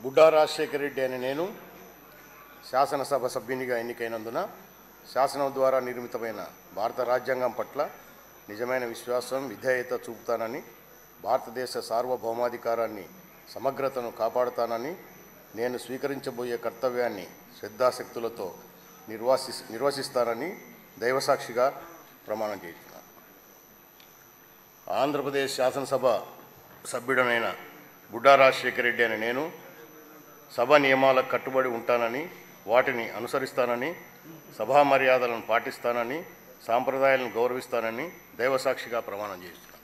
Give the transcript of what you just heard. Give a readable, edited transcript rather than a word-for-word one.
బుడ్డా రాజశేఖర రెడ్డి అనే నేను శాసనసభ సభ్యునిగా ఎన్నికైనందున శాసనం ద్వారా నిర్మితమైన భారత రాజ్యాంగం పట్ల నిజమైన విశ్వాసం విధేయత చూపుతానని, భారతదేశ సార్వభౌమాధికారాన్ని సమగ్రతను కాపాడుతానని, నేను స్వీకరించబోయే కర్తవ్యాన్ని శ్రద్ధాశక్తులతో నిర్వహిస్తానని దైవసాక్షిగా ప్రమాణం చేస్తున్నాను. ఆంధ్రప్రదేశ్ శాసనసభ సభ్యుడనైన బుడ్డా రాజశేఖర రెడ్డి అని నేను సభ నియమాలకు కట్టుబడి ఉంటానని, వాటిని అనుసరిస్తానని, సభా మర్యాదలను పాటిస్తానని, సాంప్రదాయాలను గౌరవిస్తానని దైవసాక్షిగా ప్రమాణం చేస్తున్నాను.